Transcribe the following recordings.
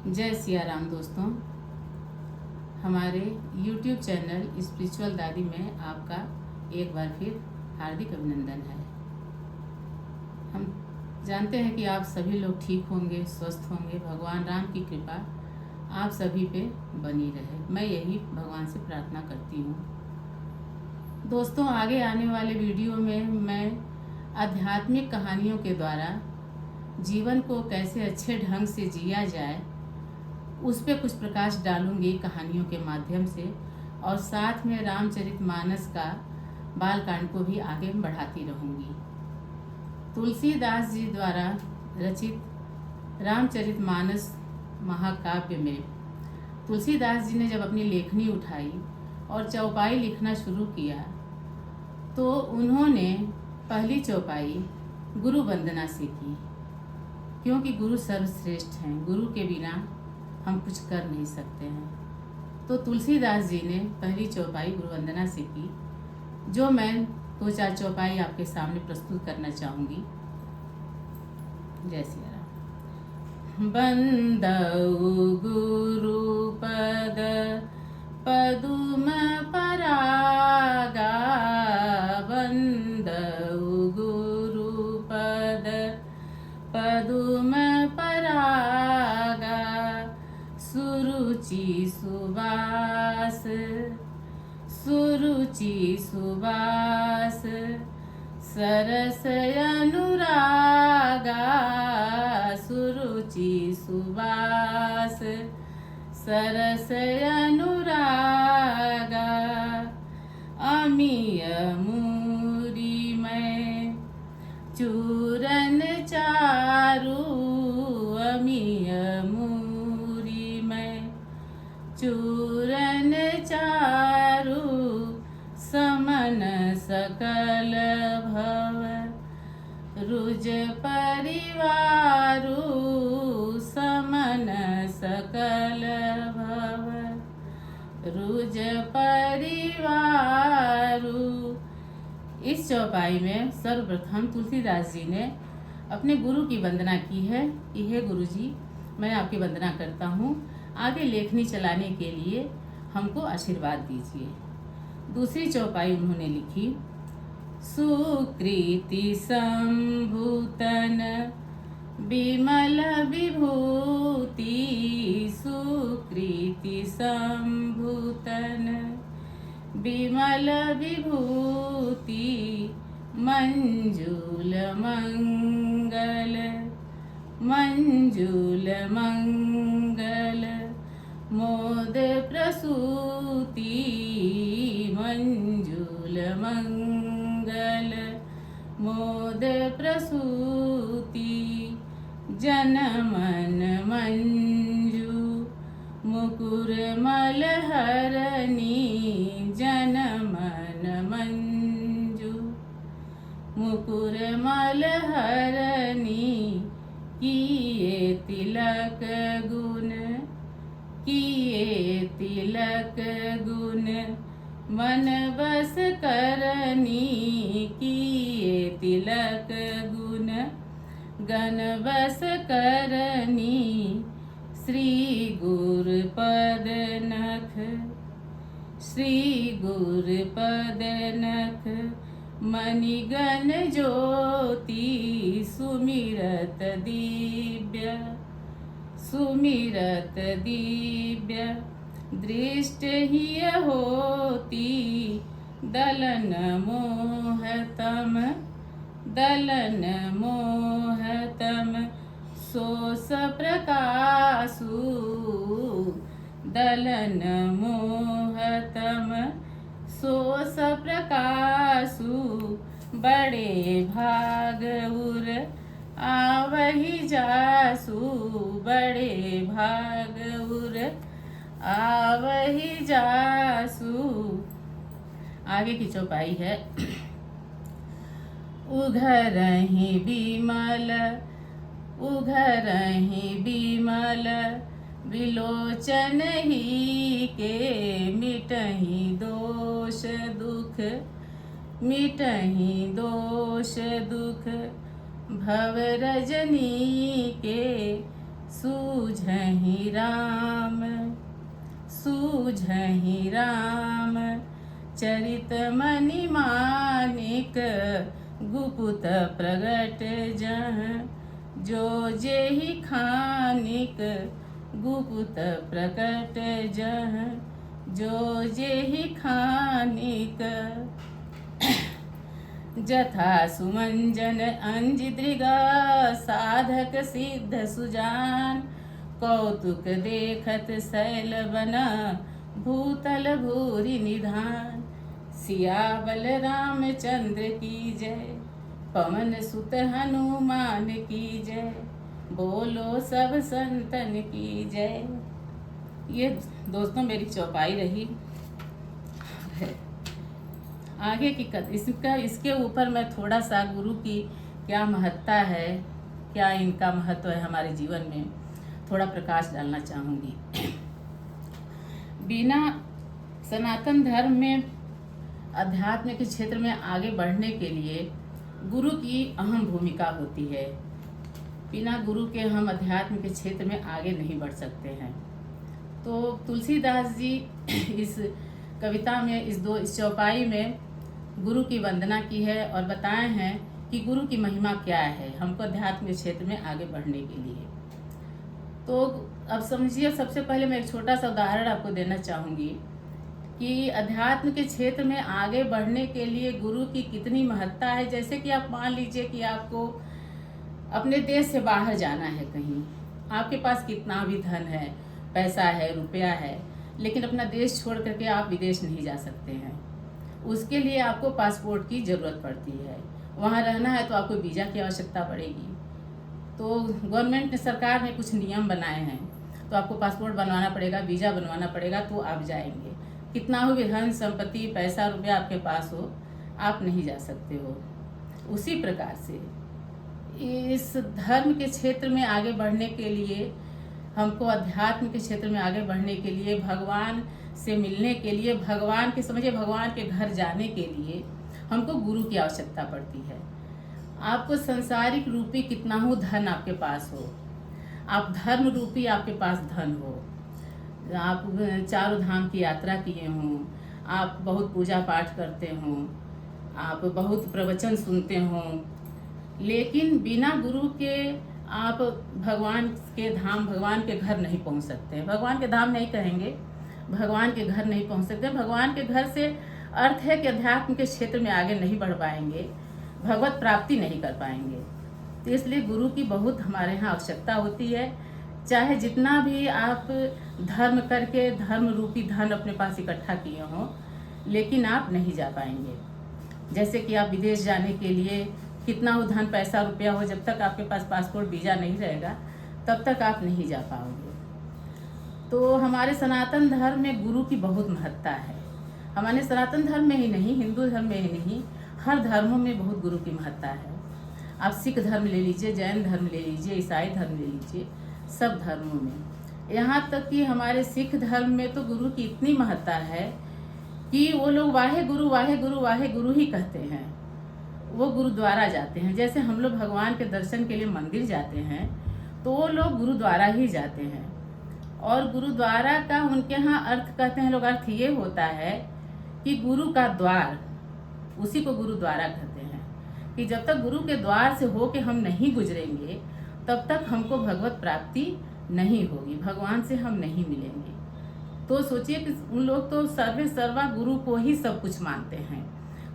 जय सिया राम दोस्तों। हमारे YouTube चैनल स्पिरिचुअल दादी में आपका एक बार फिर हार्दिक अभिनंदन है। हम जानते हैं कि आप सभी लोग ठीक होंगे, स्वस्थ होंगे। भगवान राम की कृपा आप सभी पे बनी रहे, मैं यही भगवान से प्रार्थना करती हूँ। दोस्तों, आगे आने वाले वीडियो में मैं आध्यात्मिक कहानियों के द्वारा जीवन को कैसे अच्छे ढंग से जिया जाए उस पे कुछ प्रकाश डालूंगी कहानियों के माध्यम से, और साथ में रामचरितमानस का बालकांड को भी आगे बढ़ाती रहूंगी। तुलसीदास जी द्वारा रचित रामचरितमानस महाकाव्य में तुलसीदास जी ने जब अपनी लेखनी उठाई और चौपाई लिखना शुरू किया तो उन्होंने पहली चौपाई गुरु वंदना से की, क्योंकि गुरु सर्वश्रेष्ठ हैं। गुरु के बिना हम कुछ कर नहीं सकते हैं। तो तुलसीदास जी ने पहली चौपाई गुरु वंदना से की, जो मैं 2-4 चौपाई आपके सामने प्रस्तुत करना चाहूँगी। जय सिया राम। बंदौ गुरु पद पदुम परागा, बंदौ गुरु पद पदुम परागा, सुरुचि सुबास सुरुचि सुबास, सरस अनुरागा, सुरुचि सुबास सरस अनुरागा, अमीय मूरी में चूरन चारू, अमीय मूरी में चूरन चारू, समन सकल भव रुज परिवारू, समन सकल भव रुज परिवारू। इस चौपाई में सर्वप्रथम तुलसीदास जी ने अपने गुरु की वंदना की है कि हे गुरु जी, मैं आपकी वंदना करता हूँ, आगे लेखनी चलाने के लिए हमको आशीर्वाद दीजिए। दूसरी चौपाई उन्होंने लिखी, सुकृति संभूतन विमल विभूति, सुकृति संभूतन विमल विभूति, मंजूल मंगल मंजूल मंगल, मोद प्रसूति, मंजूल मंगल मोद प्रसूति, जनमन मंजू मुकुर मलहरणी, जनमन मंजू मुकुर मलहरणी, किए तिलक गुण किए तिलक गुण, मन बस करनी, किए तिलक गुण गण बस करनी, श्री गुरु पद नख श्री गुरु पद नख, मणिगण ज्योति, सुमिरत दिव्य सुमिरत दिव्य, दृष्ट ही होती, दलन मोहतम दलन मोहतम, सोस प्रकाशु, दलन मोहतम सोस प्रकाशु, बड़े भाग उर आवहि जासु, बड़े भाग उर आवहि जासु। आगे की चौपाई है, उघरहि विमल उघरहि विमल, विलोचन ही के, मिटहि दोष दुख मिटहि दोष दुख, भव रजनी के सूझहि राम सूझहि राम चरित मनि मानिक गुपुत प्रगट जह जो जेहि खानिक गुपुत प्रकट जह जो जेहि खानिक जथा सुमंजन अंज दृगा साधक सिद्ध सुजान कौतुक देखत शैल बना भूतल भूरि निधान सियावल रामचंद्र की जय पवन सुत हनुमान की जय बोलो सब संतन की जय। ये दोस्तों मेरी चौपाई रही है। आगे की इसके ऊपर मैं थोड़ा सा गुरु की क्या महत्ता है, क्या इनका महत्व है हमारे जीवन में, थोड़ा प्रकाश डालना चाहूँगी। बिना सनातन धर्म में अध्यात्म के क्षेत्र में आगे बढ़ने के लिए गुरु की अहम भूमिका होती है। बिना गुरु के हम अध्यात्म के क्षेत्र में आगे नहीं बढ़ सकते हैं। तो तुलसीदास जी इस कविता में इस चौपाई में गुरु की वंदना की है और बताए हैं कि गुरु की महिमा क्या है हमको अध्यात्म के क्षेत्र में आगे बढ़ने के लिए। तो अब समझिए, सबसे पहले मैं एक छोटा सा उदाहरण आपको देना चाहूँगी कि अध्यात्म के क्षेत्र में आगे बढ़ने के लिए गुरु की कितनी महत्ता है। जैसे कि आप मान लीजिए कि आपको अपने देश से बाहर जाना है कहीं, आपके पास कितना भी धन है, पैसा है, रुपया है, लेकिन अपना देश छोड़ करके आप विदेश नहीं जा सकते हैं। उसके लिए आपको पासपोर्ट की ज़रूरत पड़ती है। वहाँ रहना है तो आपको वीज़ा की आवश्यकता पड़ेगी। तो गवर्नमेंट ने, सरकार ने कुछ नियम बनाए हैं, तो आपको पासपोर्ट बनवाना पड़ेगा, वीज़ा बनवाना पड़ेगा, तो आप जाएंगे। कितना हो भी धन संपत्ति, पैसा, रुपया आपके पास हो, आप नहीं जा सकते हो। उसी प्रकार से इस धर्म के क्षेत्र में आगे बढ़ने के लिए, हमको अध्यात्म के क्षेत्र में आगे बढ़ने के लिए, भगवान से मिलने के लिए, भगवान के समझिए भगवान के घर जाने के लिए हमको गुरु की आवश्यकता पड़ती है। आपको संसारिक रूपी कितना हो धन आपके पास हो, आप धर्म रूपी आपके पास धन हो, आप चारों धाम की यात्रा किए हों, आप बहुत पूजा पाठ करते हों, आप बहुत प्रवचन सुनते हों, लेकिन बिना गुरु के आप भगवान के धाम, भगवान के घर नहीं पहुंच सकते। भगवान के धाम नहीं कहेंगे, भगवान के घर नहीं पहुंच सकते। भगवान के घर से अर्थ है कि अध्यात्म के क्षेत्र में आगे नहीं बढ़ पाएंगे, भगवत प्राप्ति नहीं कर पाएंगे। तो इसलिए गुरु की बहुत हमारे यहाँ आवश्यकता होती है। चाहे जितना भी आप धर्म करके धर्म रूपी धन अपने पास इकट्ठा किए हों, लेकिन आप नहीं जा पाएंगे। जैसे कि आप विदेश जाने के लिए कितना हो धन, पैसा, रुपया हो, जब तक आपके पास पासपोर्ट वीज़ा नहीं रहेगा तब तक आप नहीं जा पाओगे। तो हमारे सनातन धर्म में गुरु की बहुत महत्ता है। हमारे सनातन धर्म में ही नहीं, हिंदू धर्म में ही नहीं, हर धर्मों में बहुत गुरु की महत्ता है। आप सिख धर्म ले लीजिए, जैन धर्म ले लीजिए, ईसाई धर्म ले लीजिए, सब धर्मों में। यहाँ तक कि हमारे सिख धर्म में तो गुरु की इतनी महत्ता है कि वो लोग वाहे गुरु वाहे गुरु वाहे गुरु ही कहते हैं। वो गुरुद्वारा जाते हैं। जैसे हम लोग भगवान के दर्शन के लिए मंदिर जाते हैं, तो वो लोग गुरुद्वारा ही जाते हैं। और गुरुद्वारा का उनके यहाँ अर्थ कहते हैं लोग, अर्थ ये होता है कि गुरु का द्वार, उसी को गुरुद्वारा कहते हैं। कि जब तक गुरु के द्वार से हो के हम नहीं गुजरेंगे तब तक हमको भगवत प्राप्ति नहीं होगी, भगवान से हम नहीं मिलेंगे। तो सोचिए कि उन लोग तो सर्वे सर्वा गुरु को ही सब कुछ मानते हैं।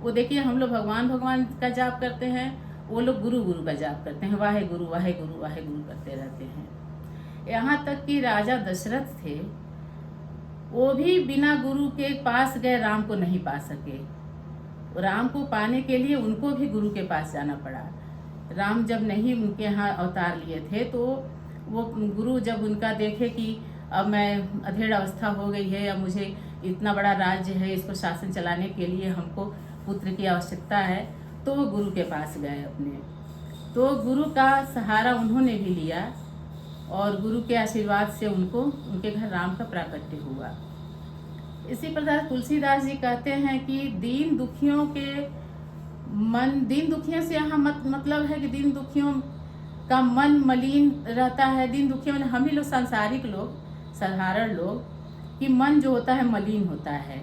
वो देखिए, हम लोग भगवान भगवान का जाप करते हैं, वो लोग गुरु गुरु का जाप करते हैं, वाहे गुरु वाहे गुरु वाहे गुरु करते रहते हैं। यहाँ तक कि राजा दशरथ थे, वो भी बिना गुरु के पास गए राम को नहीं पा सके। राम को पाने के लिए उनको भी गुरु के पास जाना पड़ा। राम जब नहीं उनके यहाँ अवतार लिए थे, तो वो गुरु जब उनका देखे कि अब मैं अधेड़ अवस्था हो गई है, अब मुझे इतना बड़ा राज्य है, इसको शासन चलाने के लिए हमको पुत्र की आवश्यकता है, तो वो गुरु के पास गए अपने। तो गुरु का सहारा उन्होंने भी लिया और गुरु के आशीर्वाद से उनको उनके घर राम का प्राकट्य हुआ। इसी प्रकार तुलसीदास जी कहते हैं कि दीन दुखियों के मन, दीन दुखियों से यहाँ मतलब है कि दीन दुखियों का मन मलिन रहता है, दिन दुखी, मतलब हम ही लोग सांसारिक लोग, साधारण लोग, कि मन जो होता है मलिन होता है,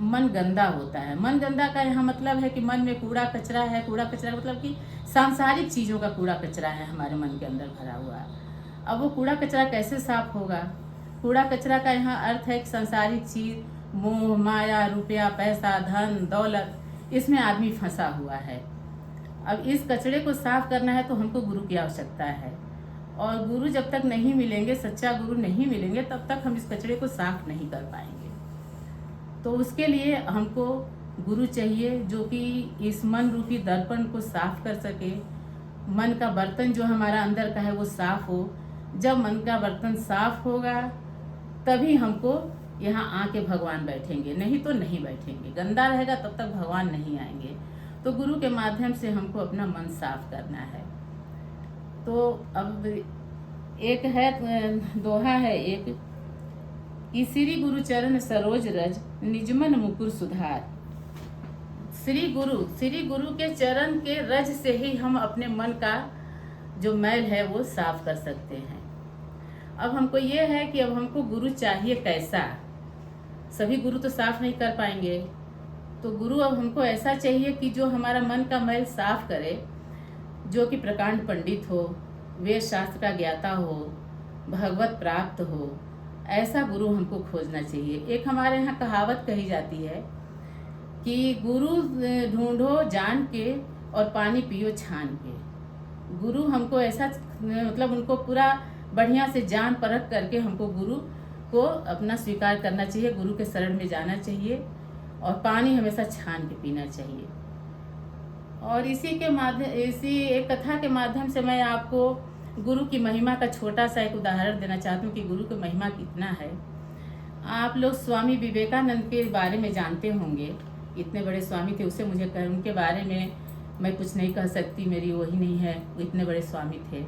मन गंदा होता है। मन गंदा का यहाँ मतलब है कि मन में कूड़ा कचरा है। कूड़ा कचरा का मतलब कि सांसारिक चीज़ों का कूड़ा कचरा है हमारे मन के अंदर भरा हुआ। अब वो कूड़ा कचरा कैसे साफ होगा? कूड़ा कचरा का यहाँ अर्थ है कि सांसारिक चीज़, मोह माया, रुपया पैसा, धन दौलत, इसमें आदमी फंसा हुआ है। अब इस कचरे को साफ करना है तो हमको गुरु की आवश्यकता है, और गुरु जब तक नहीं मिलेंगे, सच्चा गुरु नहीं मिलेंगे, तब तक हम इस कचरे को साफ नहीं कर पाएंगे। तो उसके लिए हमको गुरु चाहिए जो कि इस मन रूपी दर्पण को साफ कर सके। मन का बर्तन जो हमारा अंदर का है वो साफ हो। जब मन का बर्तन साफ होगा तभी हमको यहाँ आके भगवान बैठेंगे, नहीं तो नहीं बैठेंगे। गंदा रहेगा तब तक भगवान नहीं आएंगे। तो गुरु के माध्यम से हमको अपना मन साफ करना है। तो अब एक है दोहा है एक कि श्री गुरु चरण सरोज रज, निजमन मुकुर सुधार। श्री गुरु के चरण के रज से ही हम अपने मन का जो मैल है वो साफ कर सकते हैं। अब हमको ये है कि अब हमको गुरु चाहिए कैसा? सभी गुरु तो साफ नहीं कर पाएंगे। तो गुरु अब हमको ऐसा चाहिए कि जो हमारा मन का मैल साफ करे, जो कि प्रकांड पंडित हो, वेद शास्त्र का ज्ञाता हो, भगवत प्राप्त हो, ऐसा गुरु हमको खोजना चाहिए। एक हमारे यहाँ कहावत कही जाती है कि गुरु ढूंढो जान के और पानी पियो छान के। गुरु हमको ऐसा, मतलब उनको पूरा बढ़िया से जान परख करके हमको गुरु को अपना स्वीकार करना चाहिए, गुरु के शरण में जाना चाहिए, और पानी हमेशा छान के पीना चाहिए। और इसी एक कथा के माध्यम से मैं आपको गुरु की महिमा का छोटा सा एक उदाहरण देना चाहती हूँ कि गुरु की महिमा कितना है। आप लोग स्वामी विवेकानंद के बारे में जानते होंगे, इतने बड़े स्वामी थे। उससे मुझे उनके बारे में मैं कुछ नहीं कह सकती, मेरी वही नहीं है, वो इतने बड़े स्वामी थे।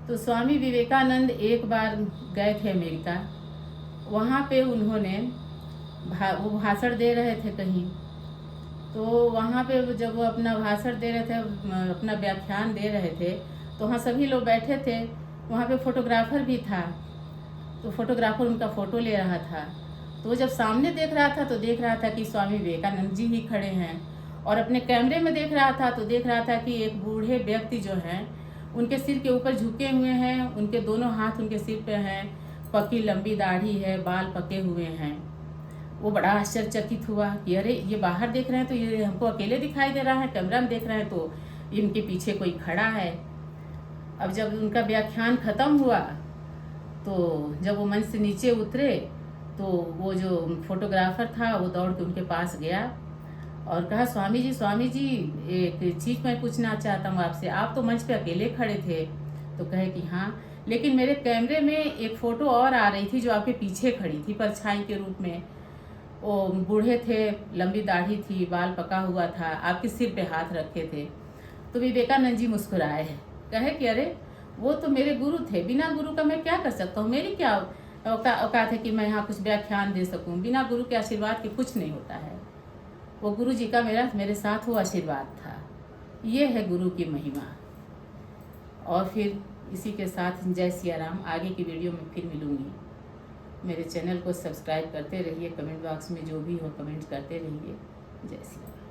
तो स्वामी विवेकानंद एक बार गए थे अमेरिका। वहाँ पे उन्होंने वो भाषण दे रहे थे कहीं। तो वहाँ पे जब वो अपना भाषण दे रहे थे, अपना व्याख्यान दे रहे थे, तो वहाँ सभी लोग बैठे थे। वहाँ पे फोटोग्राफर भी था। तो फोटोग्राफर उनका फ़ोटो ले रहा था। तो वो जब सामने देख रहा था तो देख रहा था कि स्वामी विवेकानंद जी ही खड़े हैं, और अपने कैमरे में देख रहा था तो देख रहा था कि एक बूढ़े व्यक्ति जो हैं उनके सिर के ऊपर झुके हुए हैं, उनके दोनों हाथ उनके सिर पे हैं, पकी लंबी दाढ़ी है, बाल पके हुए हैं। वो बड़ा आश्चर्यचकित हुआ कि अरे ये बाहर देख रहे हैं तो ये हमको अकेले दिखाई दे रहा है, कैमरा में देख रहे हैं तो इनके पीछे कोई खड़ा है। अब जब उनका व्याख्यान खत्म हुआ तो जब वो मंच से नीचे उतरे तो वो जो फोटोग्राफर था वो दौड़ के उनके पास गया और कहा, स्वामी जी एक चीज़ मैं पूछना चाहता हूँ आपसे। आप तो मंच पे अकेले खड़े थे। तो कहे कि हाँ, लेकिन मेरे कैमरे में एक फ़ोटो और आ रही थी जो आपके पीछे खड़ी थी परछाई के रूप में। वो बूढ़े थे, लंबी दाढ़ी थी, बाल पका हुआ था, आपके सिर पे हाथ रखे थे। तो विवेकानंद जी मुस्कुराए, कहे कि अरे वो तो मेरे गुरु थे, बिना गुरु का मैं क्या कर सकता हूँ? मेरी क्या औकात है कि मैं यहाँ कुछ व्याख्यान दे सकूँ? बिना गुरु के आशीर्वाद के कुछ नहीं होता है। वो गुरु जी का मेरे साथ वो आशीर्वाद था। ये है गुरु की महिमा। और फिर इसी के साथ जय सिया राम। आगे की वीडियो में फिर मिलूँगी। मेरे चैनल को सब्सक्राइब करते रहिए, कमेंट बॉक्स में जो भी हो कमेंट करते रहिए। जय सिया राम।